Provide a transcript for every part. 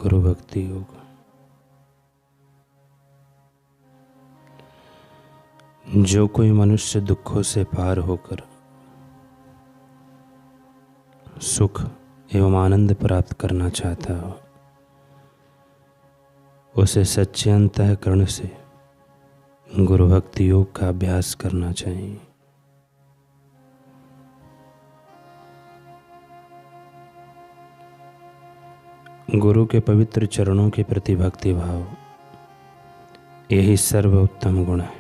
गुरु भक्ति योग। जो कोई मनुष्य दुखों से पार होकर सुख एवं आनंद प्राप्त करना चाहता हो, उसे सच्चे अंतःकरण से गुरु भक्ति योग का अभ्यास करना चाहिए। गुरु के पवित्र चरणों के प्रति भक्ति भाव यही सर्वोत्तम गुण है।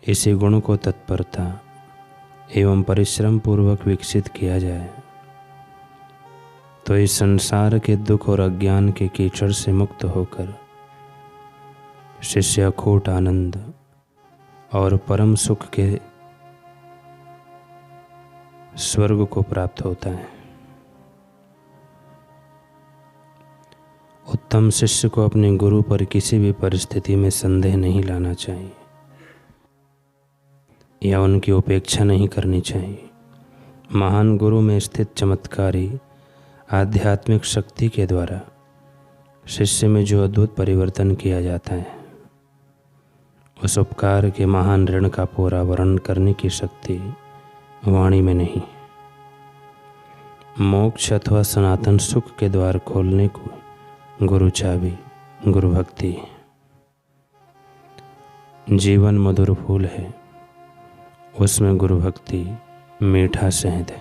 इसी गुण को तत्परता एवं परिश्रम पूर्वक विकसित किया जाए तो इस संसार के दुख और अज्ञान के कीचड़ से मुक्त होकर शिष्य अखूट आनंद और परम सुख के स्वर्ग को प्राप्त होता है। उत्तम शिष्य को अपने गुरु पर किसी भी परिस्थिति में संदेह नहीं लाना चाहिए या उनकी उपेक्षा नहीं करनी चाहिए। महान गुरु में स्थित चमत्कारी आध्यात्मिक शक्ति के द्वारा शिष्य में जो अद्भुत परिवर्तन किया जाता है, उस उपकार के महान ऋण का पूरा वर्णन करने की शक्ति वाणी में नहीं। मोक्ष अथवा सनातन सुख के द्वार खोलने को गुरु चाबी गुरु भक्ति। जीवन मधुर फूल है, उसमें गुरु भक्ति मीठा शहद है।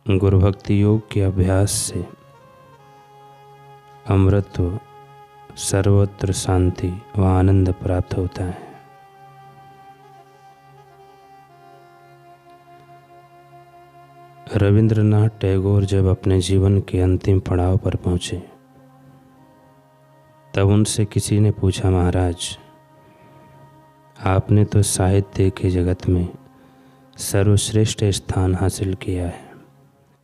गुरु भक्ति योग के अभ्यास से अमृतत्व, सर्वत्र शांति व आनंद प्राप्त होता है। रविंद्रनाथ टैगोर जब अपने जीवन के अंतिम पड़ाव पर पहुंचे, तब उनसे किसी ने पूछा, महाराज, आपने तो साहित्य के जगत में सर्वश्रेष्ठ स्थान हासिल किया है।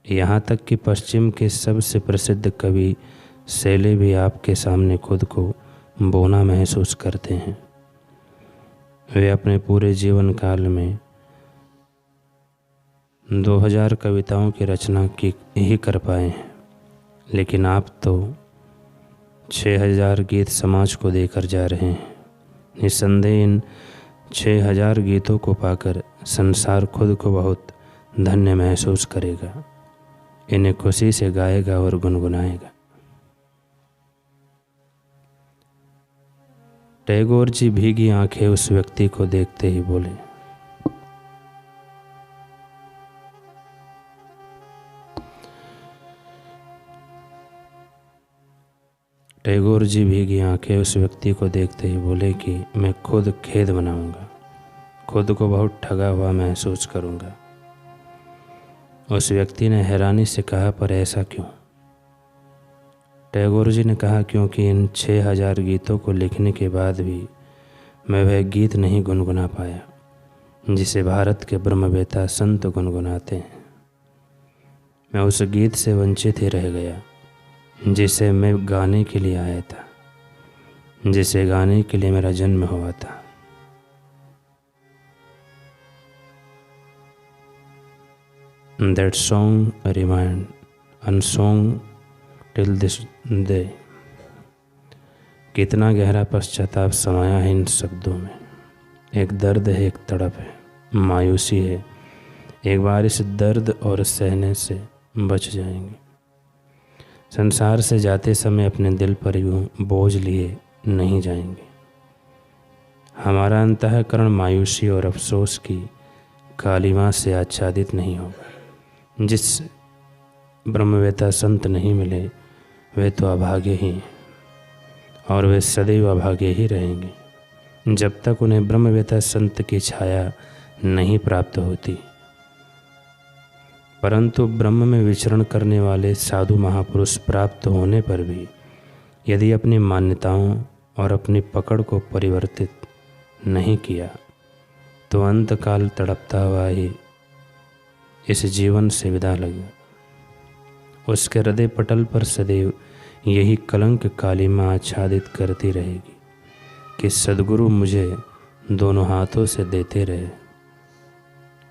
यहाँ तक कि पश्चिम के सबसे प्रसिद्ध कवि शैले भी आपके सामने खुद को बौना महसूस करते हैं। वे अपने पूरे जीवन काल में 2000 कविताओं की रचना की ही कर पाए हैं, लेकिन आप तो 6000 गीत समाज को देकर जा रहे हैं। निस्संदेह इन 6000 गीतों को पाकर संसार खुद को बहुत धन्य महसूस करेगा, इन्हें खुशी से गाएगा और गुनगुनाएगा। टैगोर जी भीगी आंखें उस व्यक्ति को देखते ही बोले, टैगोर जी भीगी आंखें उस व्यक्ति को देखते ही बोले कि मैं खुद खेद बनाऊंगा, खुद को बहुत ठगा हुआ महसूस करूंगा। उस व्यक्ति ने हैरानी से कहा, पर ऐसा क्यों? टैगोर जी ने कहा, क्योंकि इन 6000 गीतों को लिखने के बाद भी मैं वह गीत नहीं गुनगुना पाया जिसे भारत के ब्रह्मवेता संत गुनगुनाते हैं। मैं उस गीत से वंचित ही रह गया जिसे मैं गाने के लिए आया था, जिसे गाने के लिए मेरा जन्म हुआ था। That song remained unsung till this day। कितना गहरा पश्चाताप समाया है इन शब्दों में। एक दर्द है, एक तड़प है, मायूसी है। एक बार इस दर्द और सहने से बच जाएंगे। संसार से जाते समय अपने दिल पर यूं बोझ लिए नहीं जाएंगे। हमारा अंतःकरण मायूसी और अफसोस की कालिमा से आच्छादित नहीं होगा। जिस ब्रह्मवेता संत नहीं मिले वे तो अभागे ही हैं और वे सदैव अभागे ही रहेंगे जब तक उन्हें ब्रह्मवेता संत की छाया नहीं प्राप्त होती। परंतु ब्रह्म में विचरण करने वाले साधु महापुरुष प्राप्त होने पर भी यदि अपनी मान्यताओं और अपनी पकड़ को परिवर्तित नहीं किया तो अंतकाल तड़पता हुआ ही इस जीवन से विदा लगा। उसके हृदय पटल पर सदैव यही कलंक कालिमा आच्छादित करती रहेगी कि सद्गुरु मुझे दोनों हाथों से देते रहे,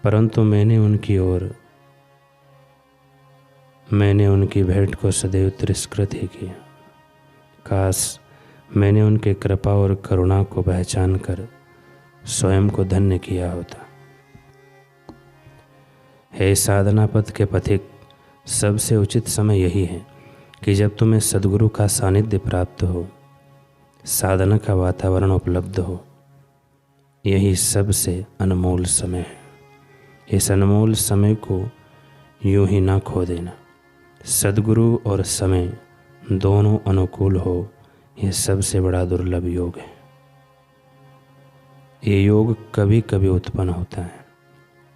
परंतु मैंने उनकी ओर मैंने उनकी भेंट को सदैव तिरस्कृत ही किया। काश मैंने उनके कृपा और करुणा को पहचान कर स्वयं को धन्य किया होता। हे साधना पथ के पथिक, सबसे उचित समय यही है कि जब तुम्हें सद्गुरु का सानिध्य प्राप्त हो, साधना का वातावरण उपलब्ध हो। यही सबसे अनमोल समय है। इस अनमोल समय को यूं ही ना खो देना। सद्गुरु और समय दोनों अनुकूल हो, यह सबसे बड़ा दुर्लभ योग है। ये योग कभी कभी उत्पन्न होता है।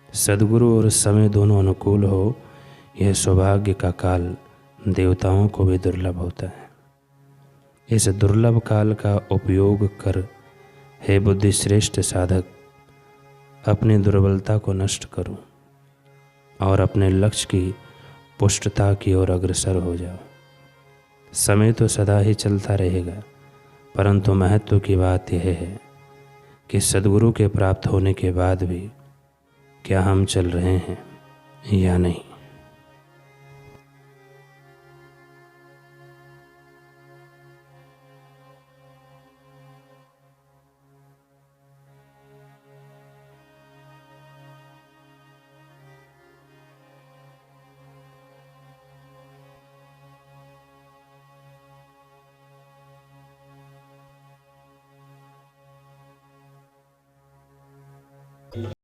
सद्गुरु और समय दोनों अनुकूल हो, यह सौभाग्य का काल देवताओं को भी दुर्लभ होता है। इस दुर्लभ काल का उपयोग कर हे बुद्धि श्रेष्ठ साधक, अपनी दुर्बलता को नष्ट करो और अपने लक्ष्य की पुष्टता की ओर अग्रसर हो जाओ। समय तो सदा ही चलता रहेगा, परंतु महत्व की बात यह है कि सद्गुरु के प्राप्त होने के बाद भी क्या हम चल रहे हैं या नहीं।